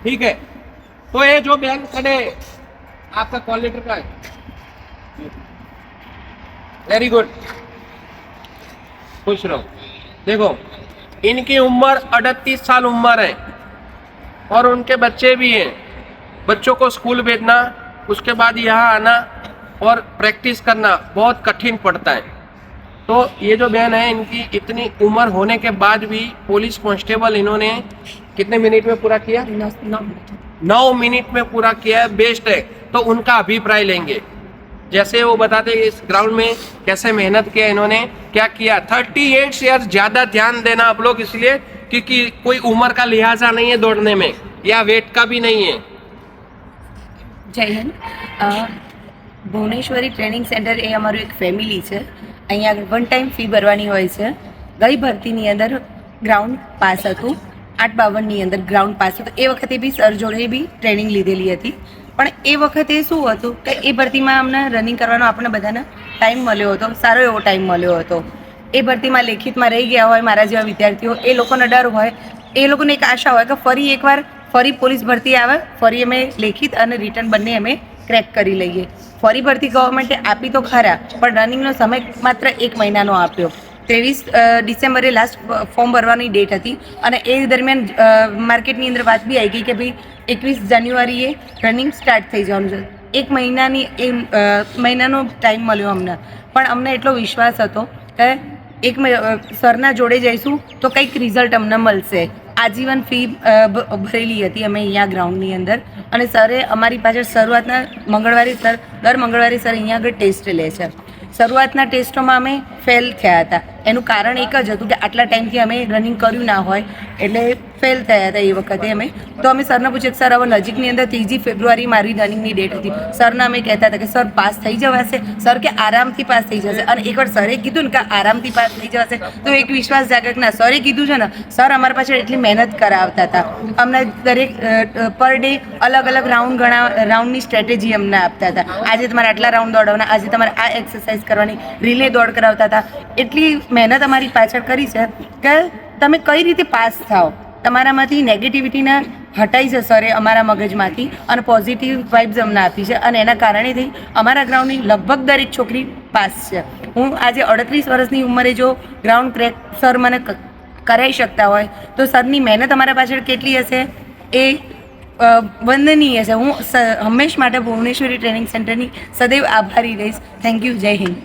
ठीक है। तो ये जो बैन खड़े आपका कॉल लेटर का है, वेरी गुड, खुश रहो। देखो इनकी उम्र 38 साल उम्र है और उनके बच्चे भी हैं। बच्चों को स्कूल भेजना, उसके बाद यहाँ आना और प्रैक्टिस करना बहुत कठिन पड़ता है। तो ये जो बहन है, इनकी इतनी उम्र होने के बाद भी पुलिस कांस्टेबल इन्होंने कितने मिनट में पूरा किया? 9 मिनट में पूरा किया है, बेस्ट है। तो उनका अभिप्राय लेंगे, जैसे वो बताते हैं इस ग्राउंड में कैसे मेहनत किया इन्होंने, क्या किया। 38 ईयर्स, ज्यादा ध्यान देना आप लोग, इसलिए क्योंकि कोई उम्र का लिहाजा नहीं है दौड़ने में, या वेट का भी नहीं है। जय हिंद। ભુવનેશ્વરી ટ્રેનિંગ સેન્ટર એ અમારું એક ફેમિલી છે. અહીંયા આગળ 1 ટાઈમ ફી ભરવાની હોય છે. ગઈ ભરતીની અંદર ગ્રાઉન્ડ પાસ હતું, 852ની અંદર ગ્રાઉન્ડ પાસ હતું. એ વખતે બી સર જોડે બી ટ્રેનિંગ લીધેલી હતી. પણ એ વખતે શું હતું કે એ ભરતીમાં અમને રનિંગ કરવાનો આપણને બધાને ટાઈમ મળ્યો હતો, સારો એવો ટાઈમ મળ્યો હતો. એ ભરતીમાં લેખિતમાં રહી ગયા હોય મારા જેવા વિદ્યાર્થીઓ, એ લોકોને ડર હોય, એ લોકોને એક આશા હોય કે ફરી એકવાર ફરી પોલીસ ભરતી આવે, ફરી અમે લેખિત અને રિટર્ન બંને અમે ક્રેક કરી લઈએ. ફરી ભરતી ગવર્મેન્ટે આપી તો ખરા, પણ રનિંગનો સમય માત્ર 1 મહિનાનો આપ્યો. 23 ડિસેમ્બરે લાસ્ટ ફોર્મ ભરવાની ડેટ હતી અને એ દરમિયાન માર્કેટની અંદર વાત બી આવી ગઈ કે ભાઈ 21 જાન્યુઆરીએ રનિંગ સ્ટાર્ટ થઈ જવાનું છે. 1 મહિનાનો ટાઈમ મળ્યો અમને, પણ અમને એટલો વિશ્વાસ હતો કે સરના જોડે જઈશું તો કંઈક રિઝલ્ટ અમને મળશે. આજીવન ફી ભરેલી હતી અમે અહીંયા ગ્રાઉન્ડની અંદર, અને સરે અમારી પાછળ શરૂઆતના દર મંગળવારે સર અહીંયા આગળ ટેસ્ટ લે છે. શરૂઆતના ટેસ્ટોમાં અમે ફેલ થયા હતા. એનું કારણ એક જ હતું કે આટલા ટાઈમથી અમે રનિંગ કર્યું ના હોય એટલે ફેલ થયા હતા એ વખતે અમે. તો અમે સરને પૂછ્યું કે સર હવે નજીકની અંદર 3 ફેબ્રુઆરી મારી રનિંગની ડેટ હતી. સરને અમે કહેતા હતા કે સર પાસ થઈ જવાશે? સર કે આરામથી પાસ થઈ જશે. અને એકવાર સરે કીધું ને કે આરામથી પાસ થઈ જવાશે તો એક વિશ્વાસ જાગે કે ના, સરે કીધું છે ને, સર અમારા પાછળ એટલી મહેનત કરાવતા હતા. અમને દરેક પર ડે અલગ અલગ રાઉન્ડની સ્ટ્રેટેજી અમને આપતા હતા. આજે તમારે આટલા રાઉન્ડ દોડવાના, આજે તમારે આ એક્સરસાઇઝ કરવાની, રિલે દોડ કરાવતા હતા. એટલી મહેનત અમારી પાછળ કરી છે કે તમે કઈ રીતે પાસ થાઓ, તમારામાંથી નેગેટિવિટીને હટાઈ છે સરે અમારા મગજમાંથી, અને પોઝિટિવ વાઇબ્સ અમને આપી છે. અને એના કારણેથી અમારા ગ્રાઉન્ડની લગભગ દરેક છોકરી પાસ છે. હું આજે 38 વર્ષની ઉંમરે જો ગ્રાઉન્ડ ક્રેક સર મને કરાવી શકતા હોય તો સરની મહેનત અમારા પાછળ કેટલી હશે એ વંદનીય છે. હું હંમેશ માટે ભુવનેશ્વરી ટ્રેનિંગ સેન્ટરની સદૈવ આભારી રહીશ. Thank you. જય હિન્દ.